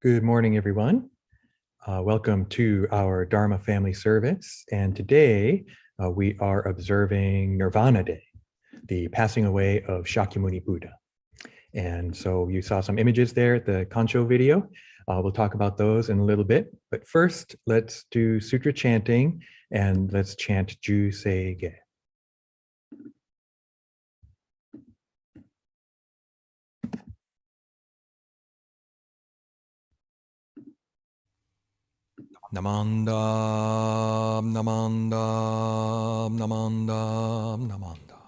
Good morning, everyone. Welcome to our Dharma Family Service. And today we are observing Nirvana Day, the passing away of Shakyamuni Buddha. And so you saw some images there at the Kancho video. We'll talk about those in a little bit. But first, let's do sutra chanting and let's chant Ju Se Ge. Namandam, namandam, namandam, namandam.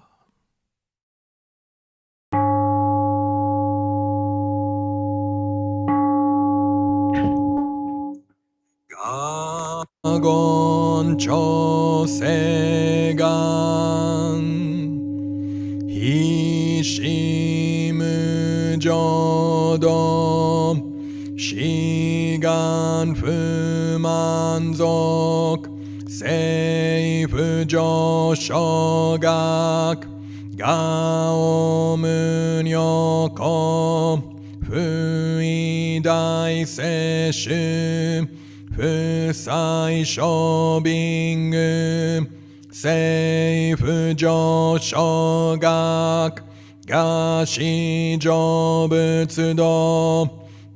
Gagon chosegan hishimu jodo Shigan fu manzok Seifu joshogak Gao munyoko Fui dai seshu Fusai shobingu Seifu joshogak Gashi jobutsudo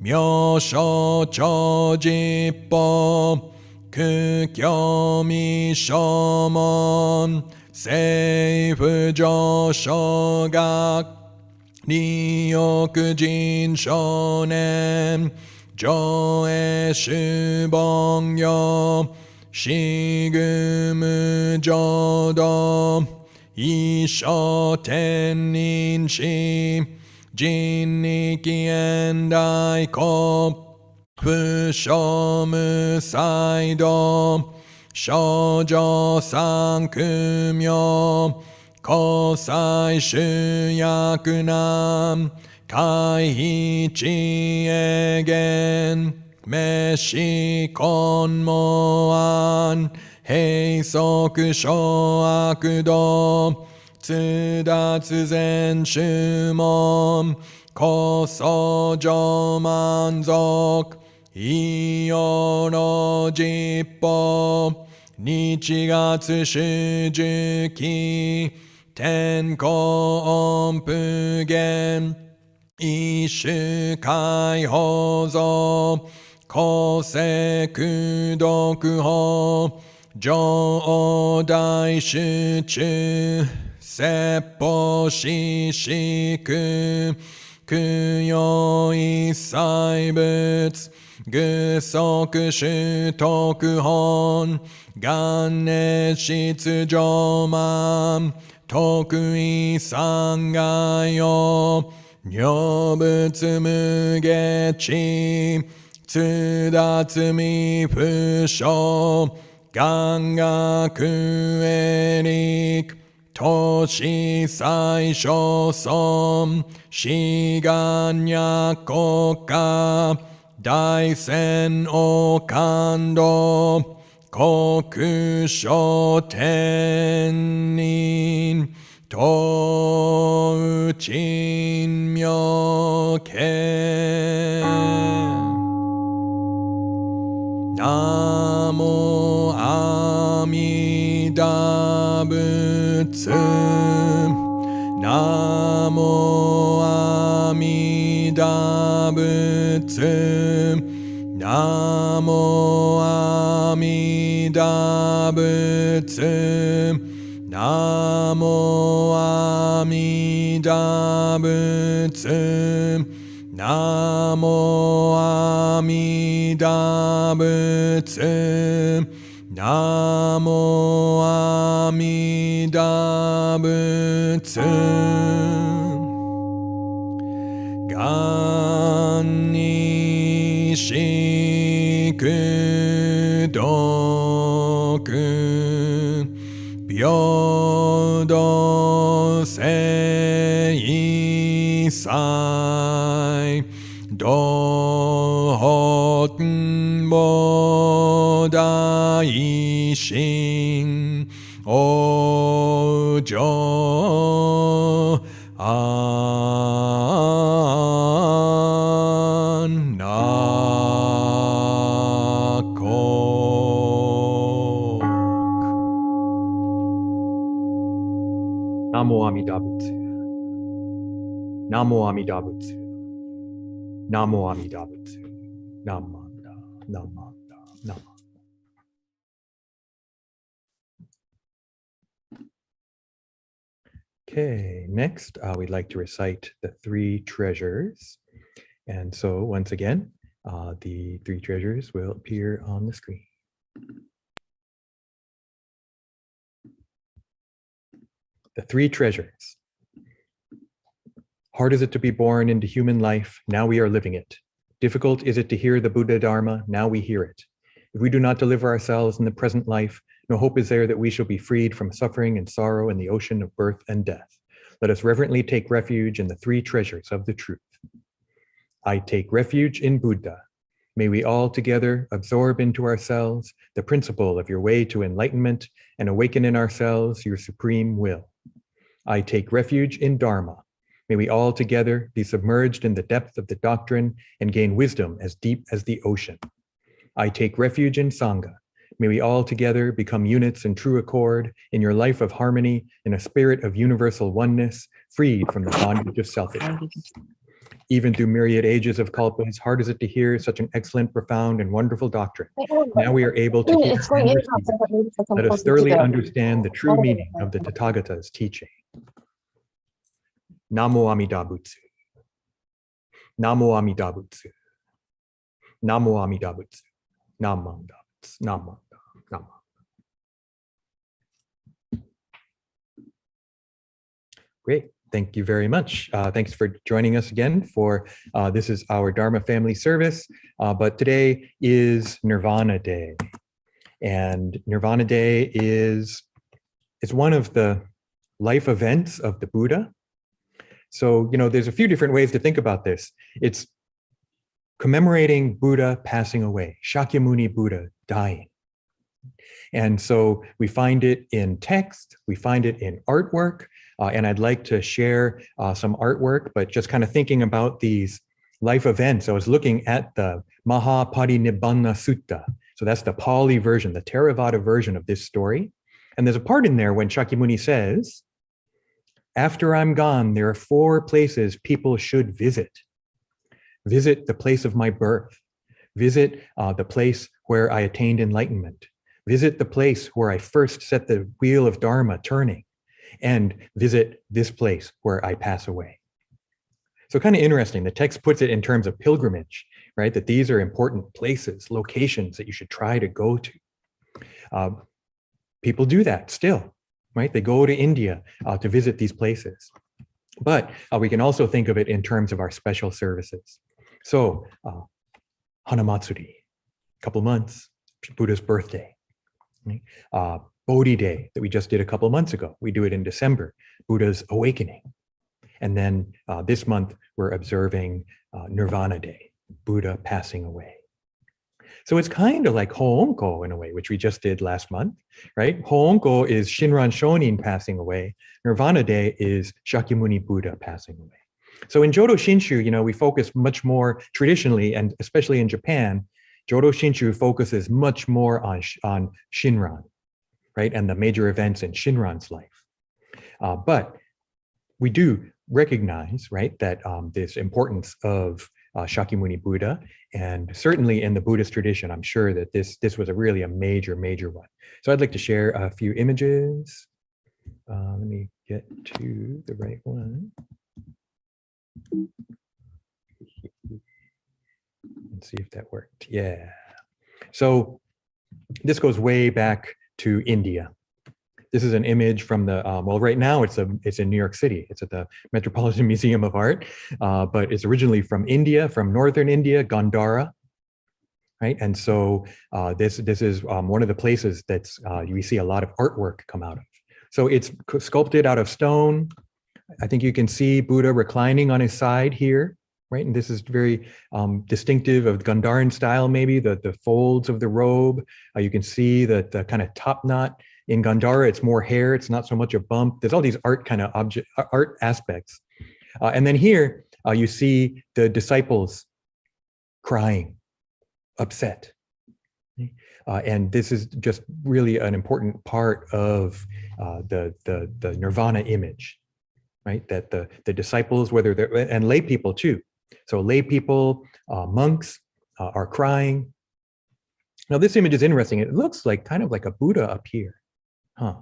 妙所長実法苦境未所門政府上昇学利欲人少年上映主凡業死具無浄土一生天人死人力現代国不傷無才道少女三苦名交際主役難回避知恵言滅死根門案閉塞小悪道津脱前修門高僧上満足異様の実法日月主樹期天候音符言一種解放像公正苦毒法上大集中説法ししく供養一切物具足主徳本元年出上満徳意三害用女物無下地津脱未不詳願学エリク都市最小尊志願役国家大戦王感動国書天人東鎮妙見ナモ阿弥陀仏ナモ阿弥陀仏ナモ阿弥陀仏ナモ阿弥陀仏ナモ阿弥陀仏ナモ阿弥陀仏願にしく徳平等性祭道本菩提心往生安那 Namo Amida Butsu. Namo Amida Butsu. Namo Amida Butsu. Namanda, namanda, namanda. Okay, next we'd like to recite the three treasures. And so once again, the three treasures will appear on the screen. The three treasures. Hard is it to be born into human life, now we are living it. Difficult is it to hear the Buddha Dharma, now we hear it. If we do not deliver ourselves in the present life, no hope is there that we shall be freed from suffering and sorrow in the ocean of birth and death. Let us reverently take refuge in the three treasures of the truth. I take refuge in Buddha. May we all together absorb into ourselves the principle of your way to enlightenment and awaken in ourselves your supreme will. I take refuge in Dharma. May we all together be submerged in the depth of the doctrine and gain wisdom as deep as the ocean. I take refuge in Sangha. May we all together become units in true accord in your life of harmony in a spirit of universal oneness, freed from the bondage of selfishness. Even through myriad ages of kalpas, hard is it to hear such an excellent, profound, and wonderful doctrine. Now we are able to hear and receive it. Let us thoroughly understand the true meaning of the Tathagata's teaching. Namo Amida Butsu. Namo Amida Butsu. Namo Amida Butsu. Namanda Butsu. Namanda. Namanda. Great. Thank you very much. Thanks for joining us again for this is our Dharma family service, but today is Nirvana Day. And Nirvana Day is one of the life events of the Buddha. So, there's a few different ways to think about this. It's commemorating Buddha passing away, Shakyamuni Buddha dying. And so we find it in text, we find it in artwork, and I'd like to share some artwork, but just kind of thinking about these life events. I was looking at the Mahaparinibbana Sutta. So that's the Pali version, the Theravada version of this story. And there's a part in there when Shakyamuni says, after I'm gone, there are 4 places people should visit. Visit the place of my birth. Visit the place where I attained enlightenment. Visit the place where I first set the wheel of Dharma turning. And visit this place where I pass away. So kind of interesting. The text puts it in terms of pilgrimage, right? That these are important places, locations that you should try to go to. People do that still, right? They go to India to visit these places. But we can also think of it in terms of our special services. So Hanamatsuri, a couple months, Buddha's birthday. Right? Bodhi Day that we just did a couple months ago. We do it in December, Buddha's awakening. And then this month, we're observing Nirvana Day, Buddha passing away. So it's kind of like Hoonko in a way, which we just did last month, right? Hoonko is Shinran Shonin passing away. Nirvana Day is Shakyamuni Buddha passing away. So in Jodo Shinshu, we focus much more traditionally, and especially in Japan, Jodo Shinshu focuses much more on Shinran, right? And the major events in Shinran's life. But we do recognize, right, that this importance of Shakyamuni Buddha, and certainly in the Buddhist tradition, I'm sure that this was really a major one. So I'd like to share a few images. Let me get to the right one. And see if that worked. Yeah. So this goes way back to India. This is an image from the, well, right now it's in New York City. It's at the Metropolitan Museum of Art, but it's originally from India, from northern India, Gandhara, right? And so this is one of the places that's we see a lot of artwork come out of. So it's sculpted out of stone. I think you can see Buddha reclining on his side here, right? And this is very distinctive of Gandharan style, maybe the folds of the robe. You can see that the kind of top knot. In Gandhara, it's more hair. It's not so much a bump. There's all these art aspects. And then here you see the disciples crying, upset. And this is just really an important part of the nirvana image, right? That the disciples, whether they're, and lay people too. So lay people, monks are crying. Now this image is interesting. It looks like kind of like a Buddha up here, huh?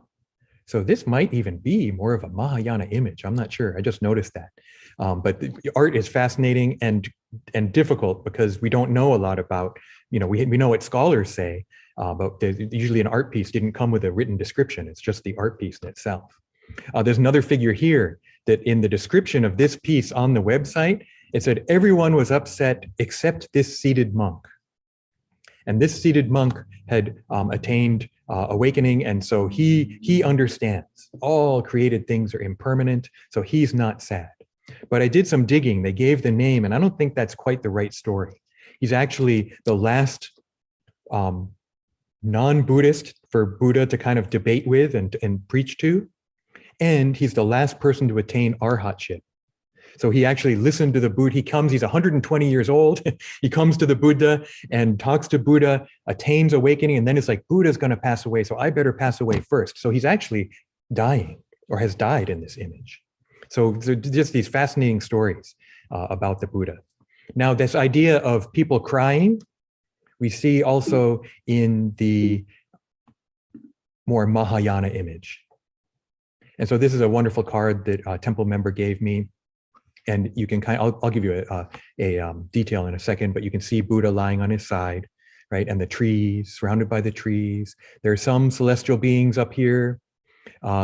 So this might even be more of a Mahayana image. I'm not sure. I just noticed that. But the art is fascinating and difficult because we don't know a lot about, we know what scholars say, but usually an art piece didn't come with a written description. It's just the art piece in itself. There's another figure here that in the description of this piece on the website, it said everyone was upset except this seated monk. And this seated monk had attained awakening, and so he understands all created things are impermanent, so he's not sad. But I did some digging. They gave the name, and I don't think that's quite the right story. He's actually the last non-Buddhist for Buddha to kind of debate with and preach to, and he's the last person to attain arhatship. So he actually listened to the Buddha. He's 120 years old. He comes to the Buddha and talks to Buddha, attains awakening, and then it's like, Buddha's going to pass away, so I better pass away first. So he's actually dying or has died in this image. So just these fascinating stories about the Buddha. Now, this idea of people crying, we see also in the more Mahayana image. And so this is a wonderful card that a temple member gave me. And you can I'll give you a detail in a second, but you can see Buddha lying on his side, right? And the trees, surrounded by the trees. There are some celestial beings up here.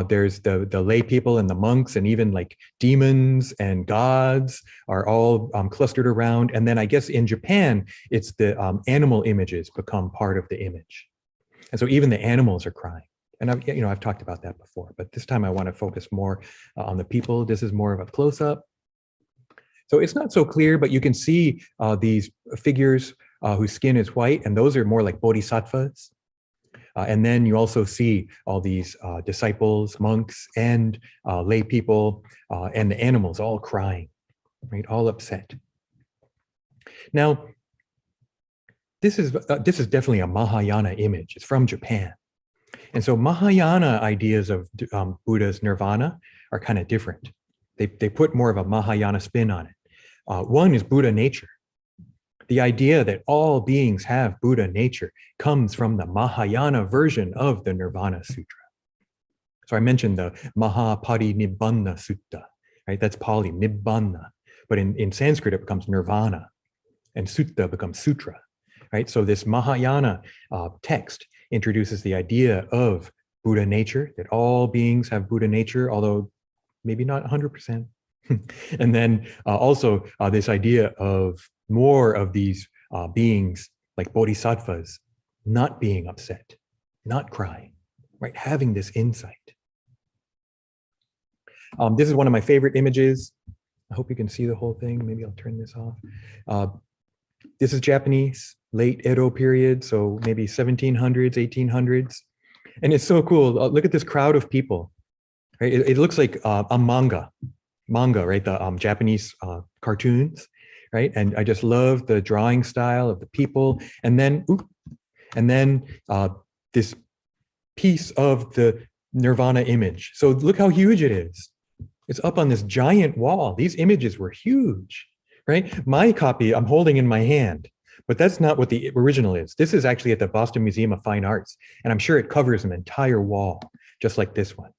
There's the lay people and the monks, and even like demons and gods are all clustered around. And then I guess in Japan, it's the animal images become part of the image. And so even the animals are crying. And I've talked about that before, but this time I want to focus more on the people. This is more of a close-up. So it's not so clear, but you can see these figures whose skin is white, and those are more like bodhisattvas. And then you also see all these disciples, monks, and lay people, and the animals all crying, right? All upset. Now, this is definitely a Mahayana image. It's from Japan. And so Mahayana ideas of Buddha's nirvana are kind of different. They put more of a Mahayana spin on it. One is Buddha nature. The idea that all beings have Buddha nature comes from the Mahayana version of the Nirvana Sutra. So I mentioned the Mahapariনিbbāna Sutta, right? That's Pali, Nibbana. But in Sanskrit, it becomes Nirvana, and Sutta becomes Sutra, right? So this Mahayana text introduces the idea of Buddha nature, that all beings have Buddha nature, although maybe not 100%. And then also this idea of more of these beings like bodhisattvas not being upset, not crying, right? Having this insight. This is one of my favorite images. I hope you can see the whole thing. Maybe I'll turn this off. This is Japanese, late Edo period, so maybe 1700s, 1800s. And it's so cool. Look at this crowd of people. Right? It looks like a manga, right? The Japanese cartoons, right? And I just love the drawing style of the people. And then, this piece of the Nirvana image. So look how huge it is. It's up on this giant wall. These images were huge, right? My copy I'm holding in my hand, but that's not what the original is. This is actually at the Boston Museum of Fine Arts, and I'm sure it covers an entire wall, just like this one.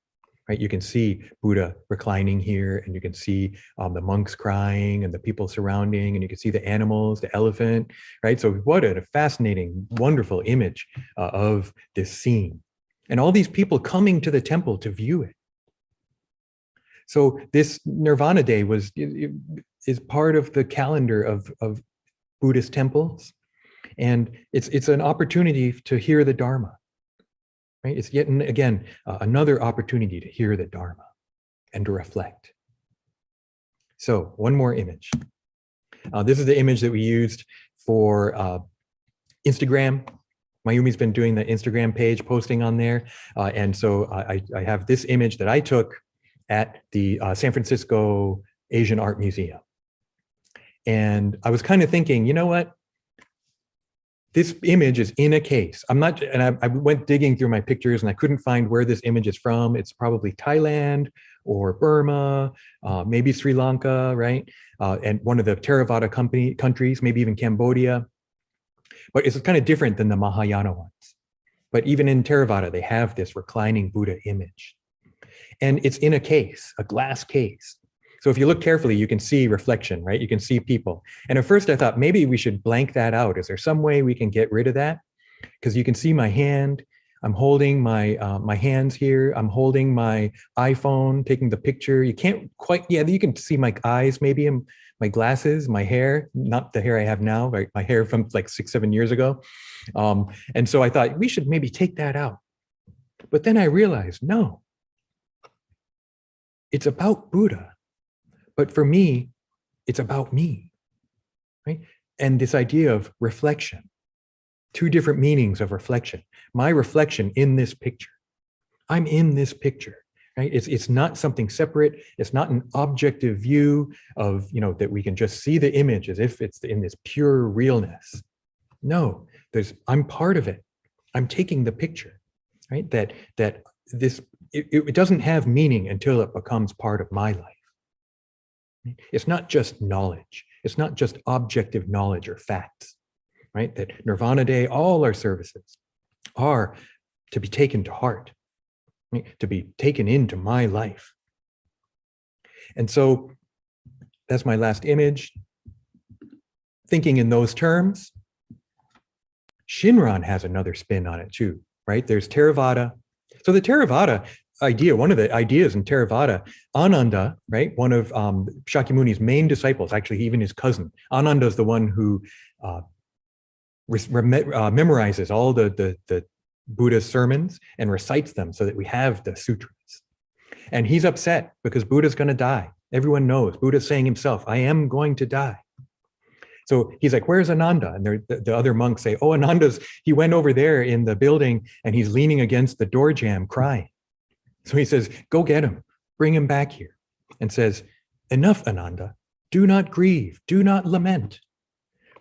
Right, you can see Buddha reclining here, and you can see the monks crying and the people surrounding, and you can see the animals, the elephant, right? So what a fascinating, wonderful image of this scene. And all these people coming to the temple to view it. So this Nirvana Day is part of the calendar of Buddhist temples. And it's an opportunity to hear the Dharma. Right? It's yet again another opportunity to hear the Dharma and to reflect. So one more image. This is the image that we used for Instagram. Mayumi's been doing the Instagram page, posting on there. And so I have this image that I took at the San Francisco Asian Art Museum. And I was kind of thinking, you know what? This image is in a case. I'm not, and I went digging through my pictures and I couldn't find where this image is from. It's probably Thailand or Burma, maybe Sri Lanka, right? And one of the Theravada countries, maybe even Cambodia. But it's kind of different than the Mahayana ones. But even in Theravada, they have this reclining Buddha image. And it's in a case, a glass case. So if you look carefully, you can see reflection, right? You can see people. And at first I thought maybe we should blank that out. Is there some way we can get rid of that? Because you can see my hand. I'm holding my hands here. I'm holding my iPhone, taking the picture. You can't quite, yeah, you can see my eyes maybe, and my glasses, my hair, not the hair I have now, right? My hair from like 6-7 years ago. And so I thought we should maybe take that out. But then I realized, no, it's about Buddha. But for me, it's about me, right? And this idea of reflection, two different meanings of reflection. My reflection in this picture, I'm in this picture, right? It's not something separate. It's not an objective view of, that we can just see the image as if it's in this pure realness. No, I'm part of it. I'm taking the picture, right? That it doesn't have meaning until it becomes part of my life. It's not just knowledge. It's not just objective knowledge or facts, right? That Nirvana Day, all our services are to be taken to heart, right? To be taken into my life. And so that's my last image. Thinking in those terms, Shinran has another spin on it too, right? There's Theravada. So the Theravada idea, one of the ideas in Theravada, Ananda, right? One of Shakyamuni's main disciples, actually even his cousin. Ananda is the one who memorizes all the Buddha's sermons and recites them so that we have the sutras. And he's upset because Buddha's going to die. Everyone knows Buddha's saying himself, I am going to die. So he's like, where's Ananda? And the other monks say, oh, he went over there in the building and he's leaning against the door jamb crying. So he says, go get him, bring him back here, and says, enough, Ananda, do not grieve, do not lament.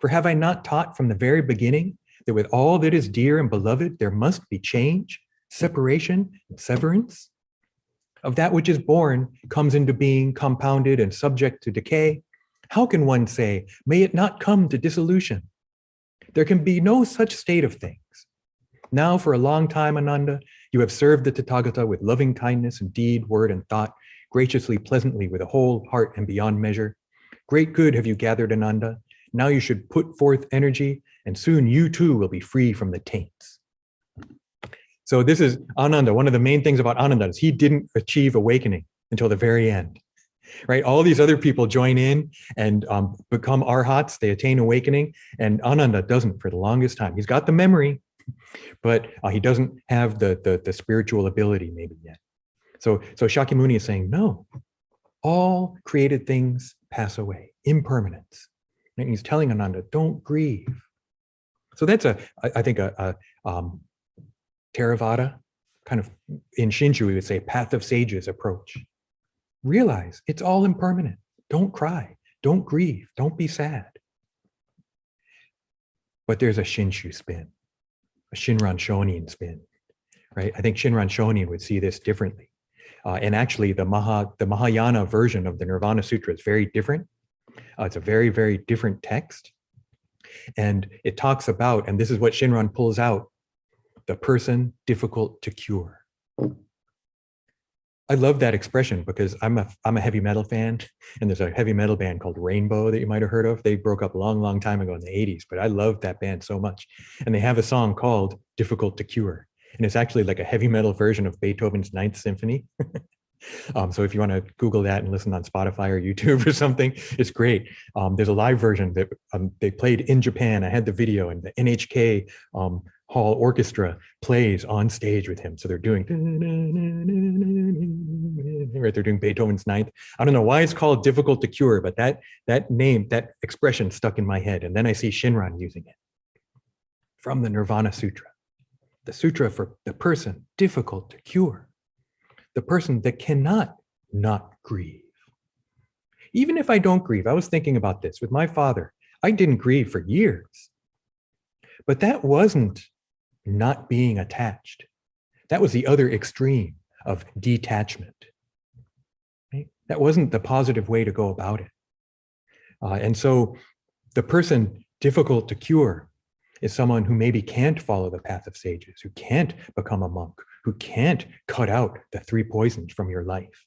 For have I not taught from the very beginning that with all that is dear and beloved, there must be change, separation, and severance? Of that which is born comes into being, compounded and subject to decay. How can one say, may it not come to dissolution? There can be no such state of things. Now for a long time, Ananda, you have served the Tathagata with loving kindness in deed, word, and thought, graciously, pleasantly, with a whole heart and beyond measure. Great good have you gathered, Ananda. Now you should put forth energy, and soon you too will be free from the taints. So this is Ananda. One of the main things about Ananda is he didn't achieve awakening until the very end, right? All these other people join in and become arhats. They attain awakening, and Ananda doesn't for the longest time. He's got the memory, but he doesn't have the spiritual ability maybe yet. So Shakyamuni is saying, no, all created things pass away, impermanence. And he's telling Ananda, don't grieve. So that's I think a Theravada, kind of in Shinshu, we would say path of sages approach. Realize it's all impermanent. Don't cry, don't grieve, don't be sad. But there's a Shinshu spin, a Shinran Shonin spin, right? I think Shinran Shonin would see this differently. And actually the Mahayana version of the Nirvana Sutra is very different. It's a very, very different text. And it talks about, and this is what Shinran pulls out, the person difficult to cure. I love that expression because I'm a heavy metal fan, and there's a heavy metal band called Rainbow that you might have heard of. They broke up a long, long time ago in the 80s, but I love that band so much. And they have a song called Difficult to Cure. And it's actually like a heavy metal version of Beethoven's Ninth Symphony. So if you want to Google that and listen on Spotify or YouTube or something, it's great. There's a live version that they played in Japan. I had the video, and the NHK Hall Orchestra plays on stage with him. So they're doing, right? They're doing Beethoven's Ninth. I don't know why it's called Difficult to Cure, but that name, that expression stuck in my head. And then I see Shinran using it from the Nirvana Sutra, the sutra for the person difficult to cure. The person that cannot not grieve. Even if I don't grieve, I was thinking about this with my father. I didn't grieve for years. But that wasn't not being attached. That was the other extreme of detachment. Right? That wasn't the positive way to go about it. And so the person difficult to cure is someone who maybe can't follow the path of sages, who can't become a monk, who can't cut out the 3 poisons from your life.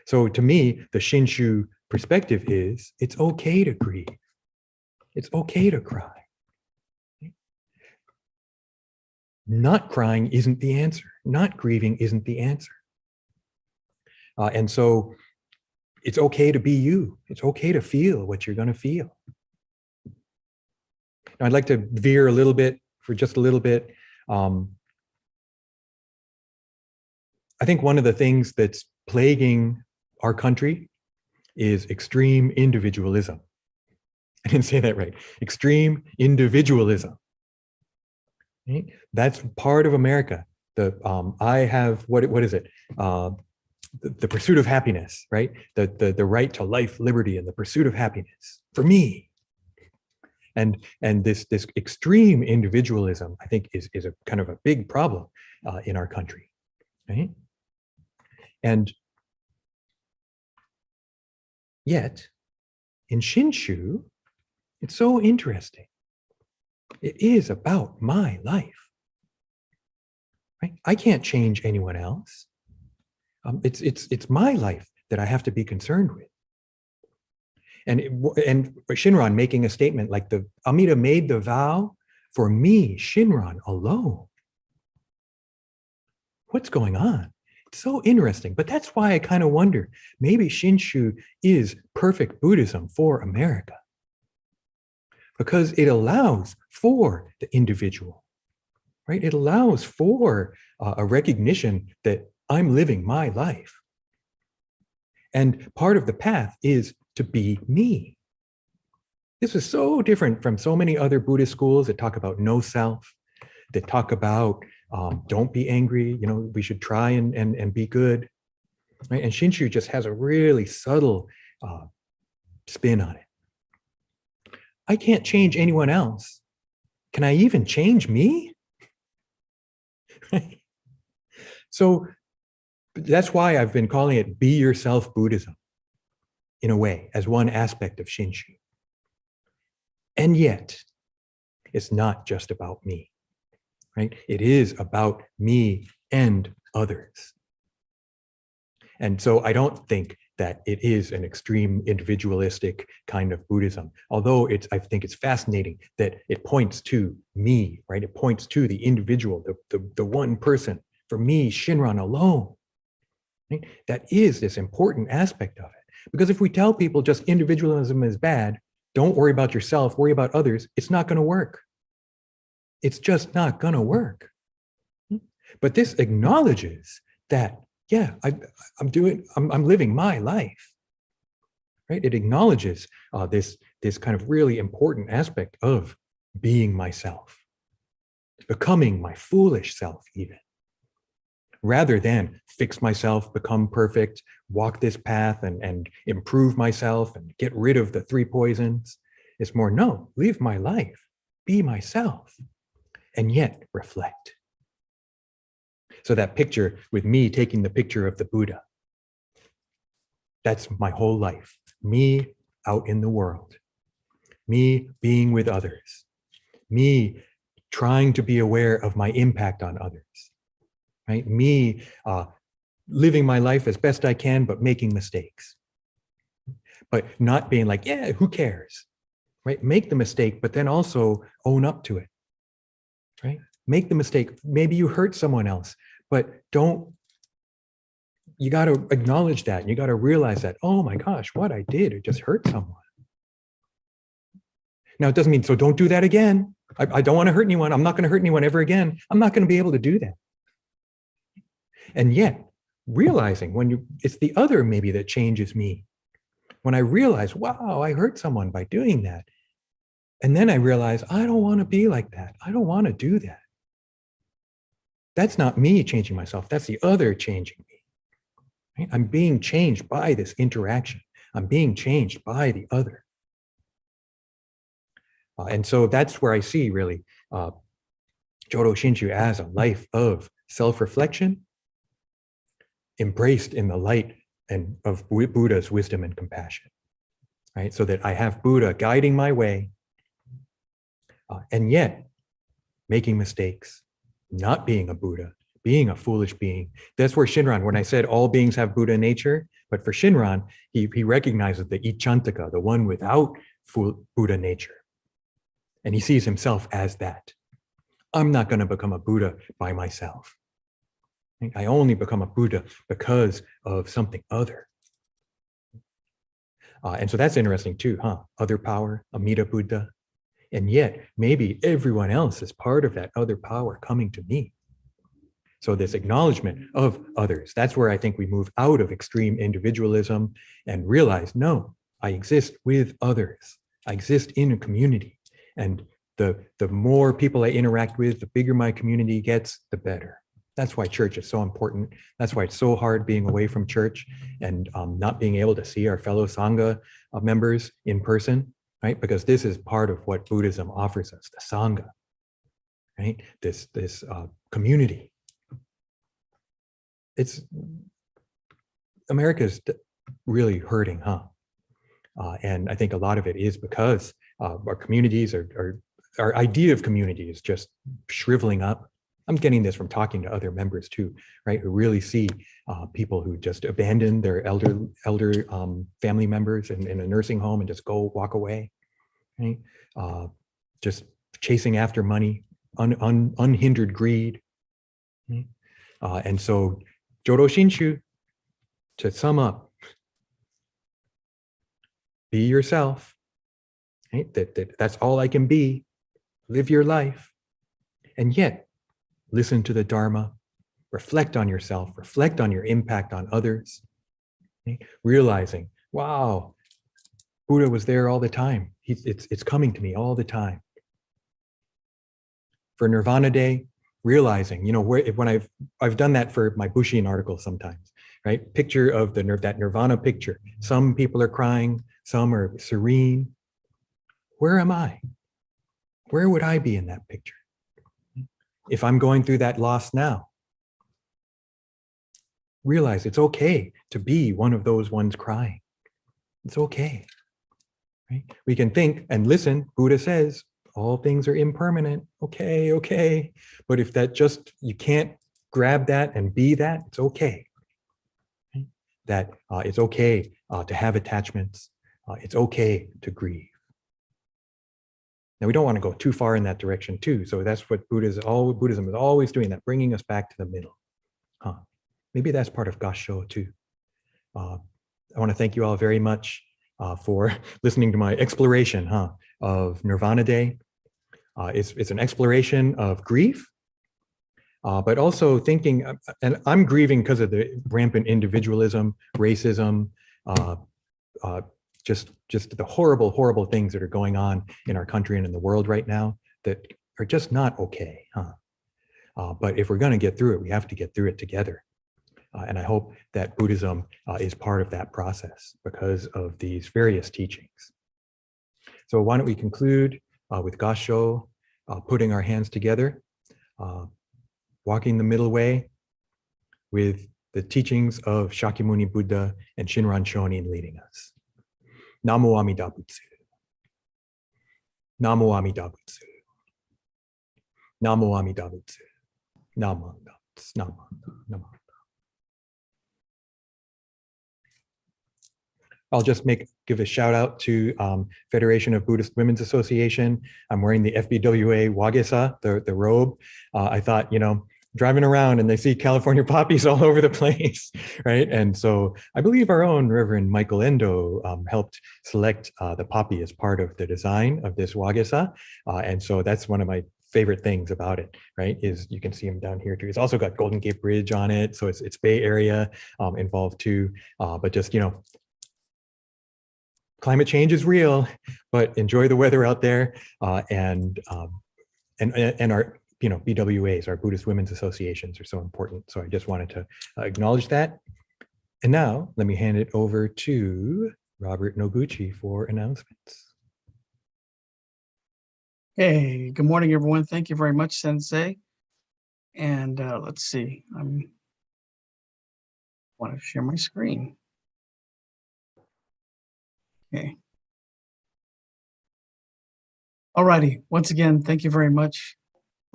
So to me, the Shinshu perspective is it's okay to grieve. It's okay to cry. Not crying isn't the answer. Not grieving isn't the answer. And so it's okay to be you. It's okay to feel what you're going to feel. Now, I'd like to veer a little bit for just a little bit. I think one of the things that's plaguing our country is extreme individualism. I didn't say that right. Extreme individualism. Right? That's part of America. I have what is it? The pursuit of happiness, right? The right to life, liberty, and the pursuit of happiness for me. And this extreme individualism, I think, is a kind of a big problem in our country, right? And yet, in Shinshu, it's so interesting. It is about my life, right? I can't change anyone else. It's my life that I have to be concerned with. And Shinran making a statement like the Amida made the vow for me, Shinran alone. What's going on? It's so interesting, but that's why I kind of wonder, maybe Shinshu is perfect Buddhism for America, because it allows for the individual, right? It allows for a recognition that I'm living my life. And part of the path is to be me. This is so different from so many other Buddhist schools that talk about no self, that talk about don't be angry, we should try and be good. Right? And Shinshu just has a really subtle spin on it. I can't change anyone else. Can I even change me? So that's why I've been calling it be yourself Buddhism, in a way, as one aspect of Shinshu. And yet, it's not just about me, right? It is about me and others. And so I don't think that it is an extreme individualistic kind of Buddhism, although I think it's fascinating that it points to me, right? It points to the individual, the one person, for me, Shinran alone. Right? That is this important aspect of it. Because if we tell people just individualism is bad, don't worry about yourself, worry about others, it's not going to work. It's just not going to work. But this acknowledges that, yeah, I'm living my life, right? It acknowledges this kind of really important aspect of being myself, becoming my foolish self even. Rather than fix myself, become perfect, walk this path and improve myself and get rid of the 3 poisons. It's more, no, live my life, be myself, and yet reflect. So that picture with me taking the picture of the Buddha, that's my whole life. Me out in the world, me being with others, me trying to be aware of my impact on others. Right? Me living my life as best I can, but making mistakes. But not being like, yeah, who cares? Right? Make the mistake, but then also own up to it. Right? Make the mistake. Maybe you hurt someone else, but you got to acknowledge that. You got to realize that, oh my gosh, what I did, it just hurt someone. Now, it doesn't mean, so don't do that again. I don't want to hurt anyone. I'm not going to hurt anyone ever again. I'm not going to be able to do that. And yet, realizing it's the other maybe that changes me. When I realize, wow, I hurt someone by doing that. And then I realize, I don't want to be like that. I don't want to do that. That's not me changing myself. That's the other changing me. Right? I'm being changed by this interaction. I'm being changed by the other. And so that's where I see really Jodo Shinshu as a life of self-reflection, embraced in the light and of Buddha's wisdom and compassion, right? So that I have Buddha guiding my way, and yet making mistakes, not being a Buddha, being a foolish being. That's where Shinran, when I said all beings have Buddha nature, but for Shinran, he recognizes the Ichantaka, the one without Buddha nature. And he sees himself as that. I'm not going to become a Buddha by myself. I only become a Buddha because of something other. And so that's interesting too, huh? Other power, Amida Buddha. And yet maybe everyone else is part of that other power coming to me. So this acknowledgement of others, that's where I think we move out of extreme individualism and realize, no, I exist with others. I exist in a community. And the more people I interact with, the bigger my community gets, the better. That's why church is so important. That's why it's so hard being away from church and not being able to see our fellow Sangha members in person, right? Because this is part of what Buddhism offers us, the Sangha, right? This community. It's, America's really hurting, huh? And I think a lot of it is because our communities our idea of community is just shriveling up. I'm getting this from talking to other members too, right? Who really see people who just abandon their elder family members in a nursing home and just go walk away, right? Just chasing after money, unhindered greed. Right? And so Jodo Shinshu, to sum up, be yourself, right? That's all I can be. Live your life, and yet listen to the Dharma, reflect on yourself, reflect on your impact on others, right? Realizing, wow, Buddha was there all the time. It's coming to me all the time. For Nirvana Day, realizing, when I've done that for my Bushin articles sometimes, right? Picture of that Nirvana picture. Some people are crying, some are serene. Where am I? Where would I be in that picture? If I'm going through that loss now, realize it's okay to be one of those ones crying. It's okay, right? We can think and listen. Buddha says, all things are impermanent. Okay, okay. But if you can't grab that and be that, it's okay. Right? That it's okay to have attachments. It's okay to grieve. Now, we don't want to go too far in that direction too. So that's what Buddhism is always doing, that bringing us back to the middle. Maybe that's part of Gassho too. I want to thank you all very much for listening to my exploration of Nirvana Day. It's an exploration of grief, but also thinking, and I'm grieving because of the rampant individualism, racism, just the horrible, horrible things that are going on in our country and in the world right now that are just not okay. But if we're going to get through it, we have to get through it together. And I hope that Buddhism is part of that process because of these various teachings. So why don't we conclude with Gassho, putting our hands together, walking the middle way with the teachings of Shakyamuni Buddha and Shinran Shonin leading us. Namo Amida Butsu. Namo Amida Butsu. Namo Amida Butsu. Namo Amida Butsu. Namo. I'll just give a shout out to Federation of Buddhist Women's Association. I'm wearing the FBWA Wagesa, the robe. I thought, driving around and they see California poppies all over the place, right? And so I believe our own Reverend Michael Endo helped select the poppy as part of the design of this Wagesa. And so that's one of my favorite things about it, right? Is you can see him down here too. It's also got Golden Gate Bridge on it. So it's Bay Area involved too. But just, climate change is real, but enjoy the weather out there and our BWAs, our Buddhist Women's Associations, are so important. So I just wanted to acknowledge that. And now let me hand it over to Robert Noguchi for announcements. Hey, good morning, everyone. Thank you very much, Sensei. And let's see, I want to share my screen. Okay. All righty. Once again, thank you very much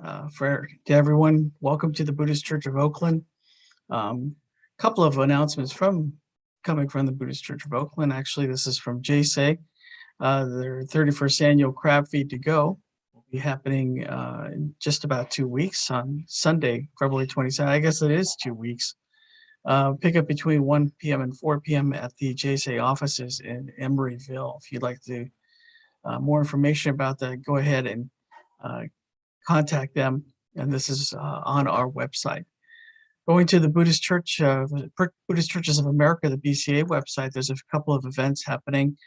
to everyone. Welcome to the Buddhist Church of Oakland. Couple of announcements coming from the Buddhist Church of Oakland. Actually, this is from JSA. Their 31st annual Crab Feed to Go will be happening in just about 2 weeks on Sunday, February 27th. I guess it is 2 weeks. Pick up between 1 p.m. and 4 p.m. at the JSA offices in Emeryville. If you'd like to more information about that, go ahead and contact them. And this is on our website. Going to the Buddhist Church, Buddhist Churches of America, the BCA website, there's a couple of events happening.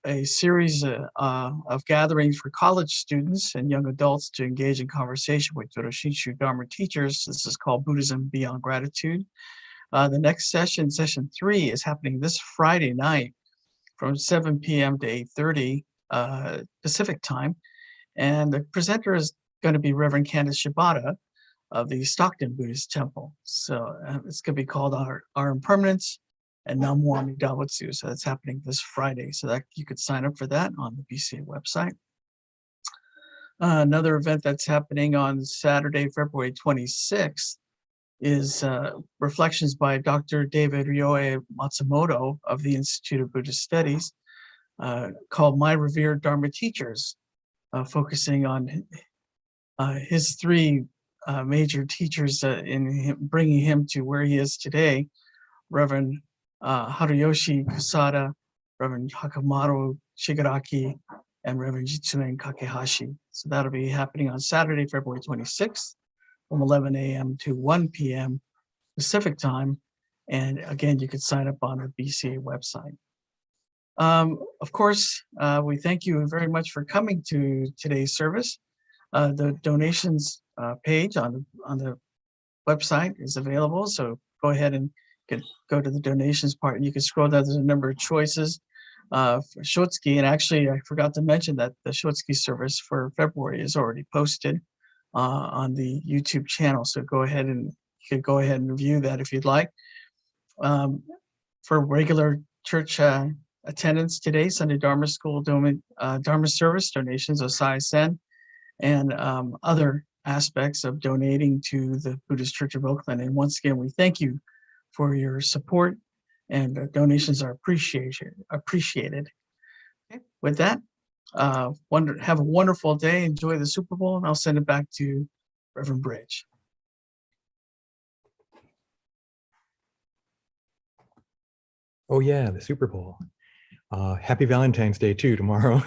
A series of gatherings for college students and young adults to engage in conversation with Jodo Shinshu Dharma teachers. This is called Buddhism Beyond Gratitude. The next session, session 3, is happening this Friday night from 7 p.m. to 8:30 Pacific time. And the presenter is going to be Reverend Candace Shibata of the Stockton Buddhist Temple. So it's going to be called Our Impermanence and Namo Amida Butsu. So that's happening this Friday. So that you could sign up for that on the BCA website. Another event that's happening on Saturday, February 26th is reflections by Dr. David Ryoe Matsumoto of the Institute of Buddhist Studies called My Revered Dharma Teachers, focusing on his 3 major teachers in bringing him to where he is today, Reverend Haruyoshi Kusada, Reverend Hakamaru Shigaraki, and Reverend Jitsuen Kakehashi. So that'll be happening on Saturday, February 26th from 11 a.m. to 1 p.m. Pacific time. And again, you can sign up on the BCA website. Of course, we thank you very much for coming to today's service. The donations page on the website is available, so go ahead and go to the donations part, and you can scroll down. There's a number of choices for Shotsuki, and actually I forgot to mention that the Shotsuki service for February is already posted on the YouTube channel, so go ahead and you can go ahead and view that if you'd like. For regular church attendance today, Sunday Dharma School Dharma service donations, Osai Sen, and other aspects of donating to the Buddhist Church of Oakland. And once again, we thank you for your support, and donations are appreciated. Okay. With that, have a wonderful day. Enjoy the Super Bowl, and I'll send it back to Reverend Bridge. Oh yeah, the Super Bowl. Happy Valentine's Day too tomorrow.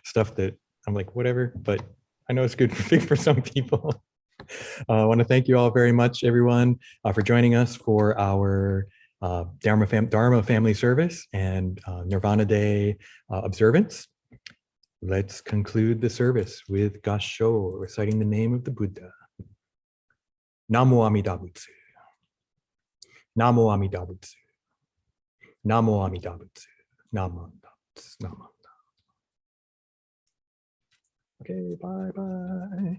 Stuff that I'm like, whatever, but I know it's good for some people. I want to thank you all very much, everyone, for joining us for our Dharma Family Service and Nirvana Day observance. Let's conclude the service with Gassho, reciting the name of the Buddha. Namo Amida Butsu. Namo Amida Butsu. Namo Amida Butsu. Namo Amida Butsu. Namo. Okay, bye-bye.